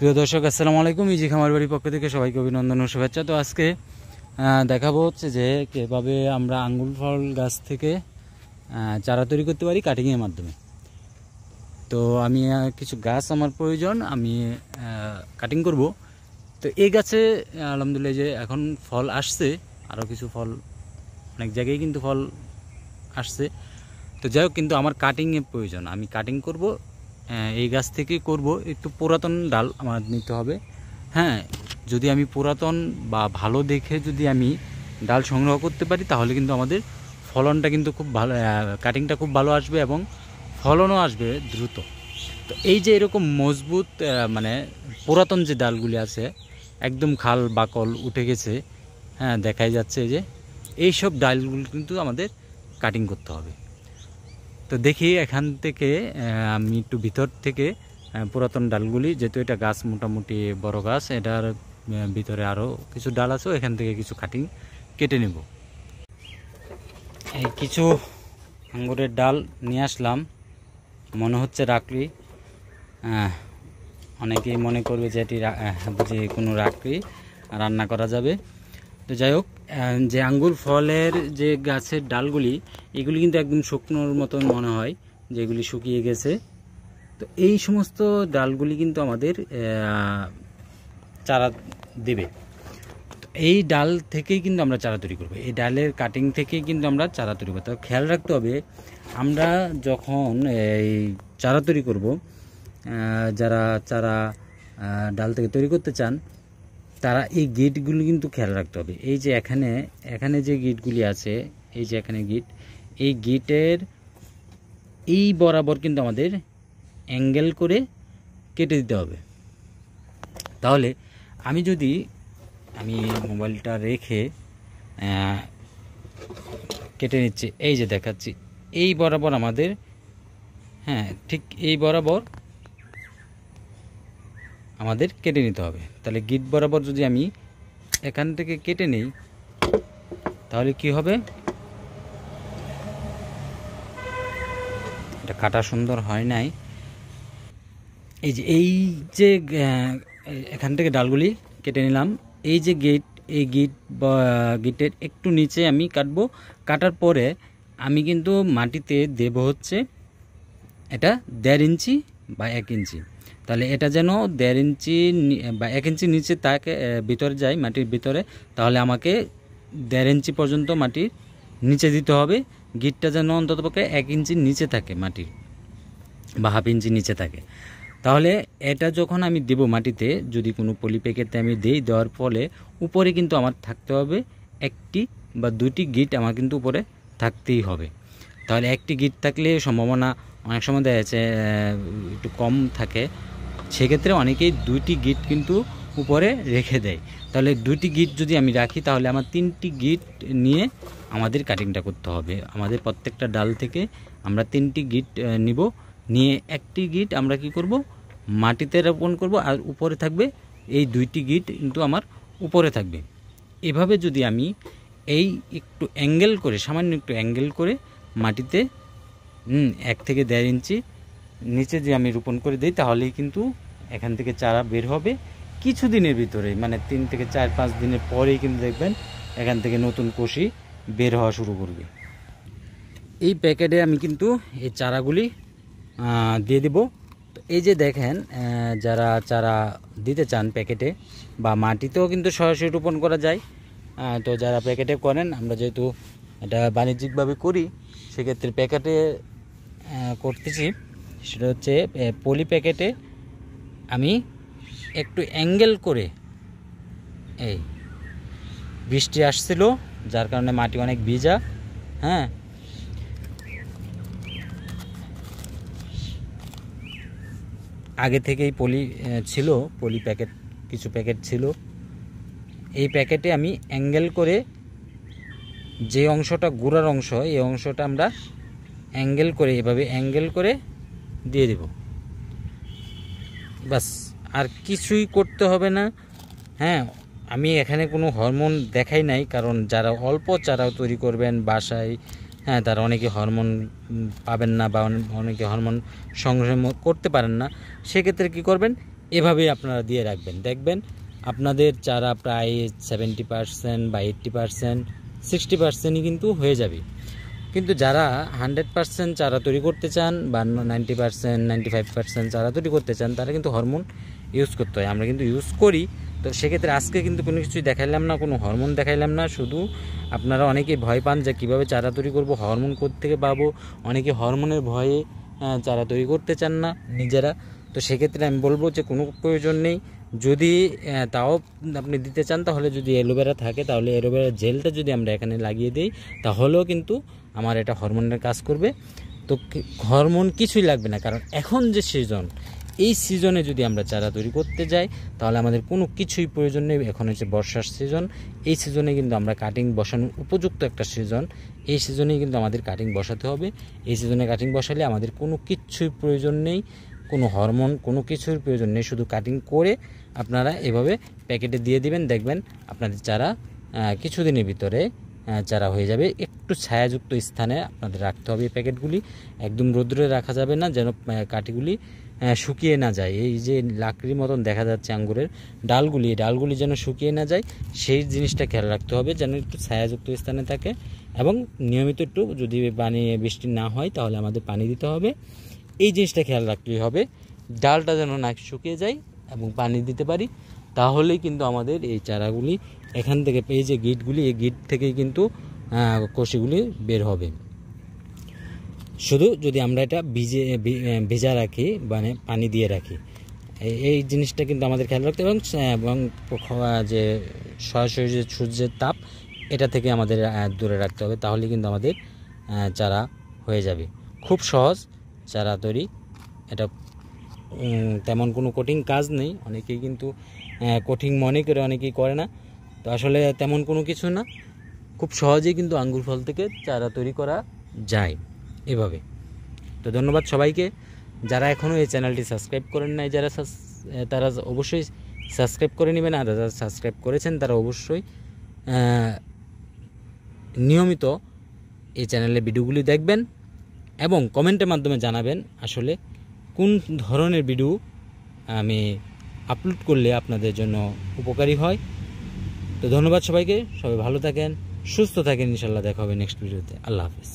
প্রিয় দর্শক, আসসালামু আলাইকুম। ইজি খামার বাড়ির পক্ষ থেকে সবাইকে অভিনন্দন ও শুভেচ্ছা। তো আজকে দেখাবো হচ্ছে যে কীভাবে আমরা আঙ্গুর ফল গাছ থেকে চারা তৈরি করতে পারি কাটিংয়ের মাধ্যমে। তো আমি কিছু গাছ আমার প্রয়োজন, আমি কাটিং করব। তো এই গাছে আলহামদুলিল্লাহ যে এখন ফল আসছে, আরও কিছু ফল অনেক জায়গায় কিন্তু ফল আসছে। তো যাই হোক, কিন্তু আমার কাটিংয়ের প্রয়োজন, আমি কাটিং করব। এই গাছ থেকে করব। একটু পুরাতন ডাল আমার নিতে হবে। হ্যাঁ, যদি আমি পুরাতন বা ভালো দেখে যদি আমি ডাল সংগ্রহ করতে পারি তাহলে কিন্তু আমাদের ফলনটা কিন্তু খুব ভালো, কাটিংটা খুব ভালো আসবে এবং ফলনও আসবে দ্রুত। তো এই যে এরকম মজবুত মানে পুরাতন যে ডালগুলি আছে, একদম খাল বাকল উঠে গেছে, হ্যাঁ দেখাই যাচ্ছে যে এই সব ডালগুলো কিন্তু আমাদের কাটিং করতে হবে। তো দেখি এখান থেকে আমি একটু ভিতর থেকে পুরাতন ডালগুলি, যেহেতু এটা গাছ মোটামুটি বড় গাছ, এটার ভিতরে আরও কিছু ডাল আছে, এখান থেকে কিছু কাটিং কেটে নেব। এই কিছু আঙ্গুরের ডাল নিয়ে আসলাম, মনে হচ্ছে রাকড়ি। অনেকেই মনে করবে যে এটি যে কোনো রাকড়ি রান্না করা যাবে। তো যাই হোক, যে আঙ্গুর ফলের যে গাছের ডালগুলি, এগুলি কিন্তু একদম শুকনোর মতন মনে হয়, যেগুলি শুকিয়ে গেছে। তো এই সমস্ত ডালগুলি কিন্তু আমাদের চারা দেবে। তো এই ডাল থেকেই কিন্তু আমরা চারা তৈরি করবো, এই ডালের কাটিং থেকেই কিন্তু আমরা চারা তৈরি করবো। তো খেয়াল রাখতে হবে, আমরা যখন এই চারা তৈরি করব, যারা চারা ডাল থেকে তৈরি করতে চান তারা এই গিটগুলি কিন্তু খেয়াল রাখতে হবে। এই যে এখানে যে গিটগুলি আছে, এই যে এখানে গিট, এই গিটের এই বরাবর কিন্তু আমাদের অ্যাঙ্গেল করে কেটে দিতে হবে। তাহলে আমি মোবাইলটা রেখে কেটে নিচ্ছি, এই যে দেখাচ্ছি, এই বরাবর আমাদের, হ্যাঁ ঠিক এই বরাবর আমাদের কেটে নিতে হবে। তাহলে গিট বরাবর যদি আমি এখান থেকে কেটে নেই তাহলে কি হবে, এটা কাটা সুন্দর হয় নাই। এই যে এখান থেকে ডালগুলি কেটে নিলাম, এই যে গেট, এই গিট বা গিটের একটু নিচে আমি কাটবো। কাটার পরে আমি কিন্তু মাটিতে দেব হচ্ছে এটা 1.5 ইঞ্চি বা 1 ইঞ্চি। তাহলে এটা যেন 1.5 ইঞ্চি বা 1 ইঞ্চি নিচে তাকে ভিতরে যায়, মাটির ভিতরে। তাহলে আমাকে 1.5 ইঞ্চি পর্যন্ত মাটির নিচে দিতে হবে। গিটটা যেন অন্ততপক্ষে 1 ইঞ্চি নিচে থাকে, মাটির বা 1/2 ইঞ্চি নিচে থাকে। তাহলে এটা যখন আমি দেব মাটিতে, যদি কোনো পলি প্যাকেটে আমি দেওয়ার ফলে উপরে কিন্তু আমার থাকতে হবে 1টি বা 2টি গিট, আমার কিন্তু উপরে থাকতেই হবে। তাহলে 1টি গিট থাকলে সম্ভাবনা অনেক সময় দেখা যাচ্ছে একটু কম থাকে, সেক্ষেত্রে অনেকেই 2টি গিট কিন্তু উপরে রেখে দেয়। তাহলে 2টি গিট যদি আমি রাখি তাহলে আমার 3টি গিট নিয়ে আমাদের কাটিংটা করতে হবে। আমাদের প্রত্যেকটা ডাল থেকে আমরা 3টি গিট নিব, নিয়ে 1টি গিট আমরা কি করব, মাটিতে রোপণ করব, আর উপরে থাকবে এই 2টি গিট কিন্তু আমার উপরে থাকবে। এভাবে যদি আমি এই একটু অ্যাঙ্গেল করে, সামান্য একটু অ্যাঙ্গেল করে মাটিতে 1 থেকে 1.5 ইঞ্চি নিচে যে আমি রোপণ করে দিই, তাহলেই কিন্তু এখান থেকে চারা বের হবে কিছু দিনের ভিতরেই, মানে 3 থেকে 4-5 দিনের পরেই কিন্তু দেখবেন এখান থেকে নতুন কষি বের হওয়া শুরু করবে। এই প্যাকেটে আমি কিন্তু এই চারাগুলি দিয়ে দেব। তো এই যে দেখেন, যারা চারা দিতে চান প্যাকেটে বা মাটিতেও কিন্তু সরাসরি রোপণ করা যায়। তো যারা প্যাকেটে করেন, আমরা যেহেতু এটা বাণিজ্যিকভাবে করি, সেক্ষেত্রে প্যাকেটে করতেছি। সেটা হচ্ছে পলি প্যাকেটে আমি একটু অ্যাঙ্গেল করে, এই বৃষ্টি আসছিল যার কারণে মাটি অনেক ভিজা, হ্যাঁ আগে থেকেই পলি ছিল, পলি প্যাকেট কিছু প্যাকেট ছিল। এই প্যাকেটে আমি অ্যাঙ্গেল করে, যে অংশটা গোড়ার অংশ, এই অংশটা আমরা অ্যাঙ্গেল করে, এভাবে অ্যাঙ্গেল করে দিয়ে দেব। বাস, আর কিছুই করতে হবে না। হ্যাঁ, আমি এখানে কোনো হরমোন দেখাই নাই, কারণ যারা অল্প চারা তৈরি করবেন বাসায়, হ্যাঁ তারা অনেকে হরমোন পাবেন না বা অনেকে হরমোন সংগ্রহ করতে পারেন না। সেক্ষেত্রে কী করবেন, এভাবেই আপনারা দিয়ে রাখবেন, দেখবেন আপনাদের চারা প্রায় 70% বা 80%, 60%ই কিন্তু হয়ে যাবে। কিন্তু যারা 100% চারা তৈরি করতে চান বা 90%, 95% চারা তৈরি করতে চান, তারা কিন্তু হরমোন ইউজ করতে হয়। আমরা কিন্তু ইউজ করি। তো সেক্ষেত্রে আজকে কিন্তু কোনো কিছুই দেখাইলাম না, কোনো হরমোন দেখাইলাম না। শুধু আপনারা অনেকেই ভয় পান যে কীভাবে চারা তৈরি করব, হরমোন কোত্থেকে পাবো। অনেকে হরমোনের ভয়ে চারা তৈরি করতে চান না নিজেরা। তো সেক্ষেত্রে আমি বলবো যে কোনো প্রয়োজন নেই। যদি তাও আপনি দিতে চান, তাহলে যদি অ্যালোভেরা থাকে, তাহলে অ্যালোভেরা জেলটা যদি আমরা এখানে লাগিয়ে দিই, তাহলেও কিন্তু আমার এটা হরমোনের কাজ করবে। তো হরমোন কিছুই লাগবে না, কারণ এখন যে সিজন, এই সিজনে যদি আমরা চারা তৈরি করতে যাই, তাহলে আমাদের কোনো কিছুই প্রয়োজন নেই। এখন হচ্ছে বর্ষার সিজন, এই সিজনে কিন্তু আমরা কাটিং বসানোর উপযুক্ত একটা সিজন। এই সিজনেই কিন্তু আমাদের কাটিং বসাতে হবে। এই সিজনে কাটিং বসালে আমাদের কোনো কিছুই প্রয়োজন নেই, কোনো হরমোন কোনো কিছুর প্রয়োজন নেই। শুধু কাটিং করে আপনারা এভাবে প্যাকেটে দিয়ে দিবেন, দেখবেন আপনাদের চারা কিছুদিনের ভিতরে চারা হয়ে যাবে। একটু ছায়াযুক্ত স্থানে আপনাদের রাখতে হবে এই প্যাকেটগুলি, একদম রোদ্রে রাখা যাবে না, যেন কাঠিগুলি শুকিয়ে না যায়। এই যে লাকড়ির মতন দেখা যাচ্ছে আঙ্গুরের ডালগুলি, এই ডালগুলি যেন শুকিয়ে না যায়, সেই জিনিসটা খেয়াল রাখতে হবে, যেন একটু ছায়াযুক্ত স্থানে থাকে। এবং নিয়মিত একটু যদি পানি বৃষ্টি না হয়, তাহলে আমাদের পানি দিতে হবে। এই জিনিসটা খেয়াল রাখতেই হবে, ডালটা যেন না শুকিয়ে যায় এবং পানি দিতে পারি। তাহলেই কিন্তু আমাদের এই চারাগুলি এখান থেকে, এই যে গিটগুলি, এই গিট থেকেই কিন্তু কষিগুলি বের হবে। শুধু যদি আমরা এটা ভেজা রাখি, মানে পানি দিয়ে রাখি, এই জিনিসটা কিন্তু আমাদের খেয়াল রাখতে হবে। এবং যে সরাসরি যে সূর্যের তাপ, এটা থেকে আমাদের দূরে রাখতে হবে, তাহলে কিন্তু আমাদের চারা হয়ে যাবে। খুব সহজ চারা তৈরি, এটা তেমন কোনো কঠিন কাজ নেই। অনেকেই কিন্তু কঠিন মনে করে অনেকেই করে না, তো আসলে তেমন কোনো কিছু না, খুব সহজেই কিন্তু আঙ্গুর ফল থেকে চারা তৈরি করা যায় এভাবে। তো ধন্যবাদ সবাইকে। যারা এখনও এই চ্যানেলটি সাবস্ক্রাইব করেন নাই, তারা অবশ্যই সাবস্ক্রাইব করে নেবেন। আর যারা সাবস্ক্রাইব করেছেন, তারা অবশ্যই নিয়মিত এই চ্যানেলে ভিডিওগুলি দেখবেন এবং কমেন্টের মাধ্যমে জানাবেন আসলে কোন ধরনের ভিডিও আমি আপলোড করলে আপনাদের জন্য উপকারী হয়। তো ধন্যবাদ সবাইকে, সবাই ভালো থাকেন, সুস্থ থাকেন। ইনশাল্লাহ দেখা হবে নেক্সট ভিডিওতে। আল্লাহ হাফেজ।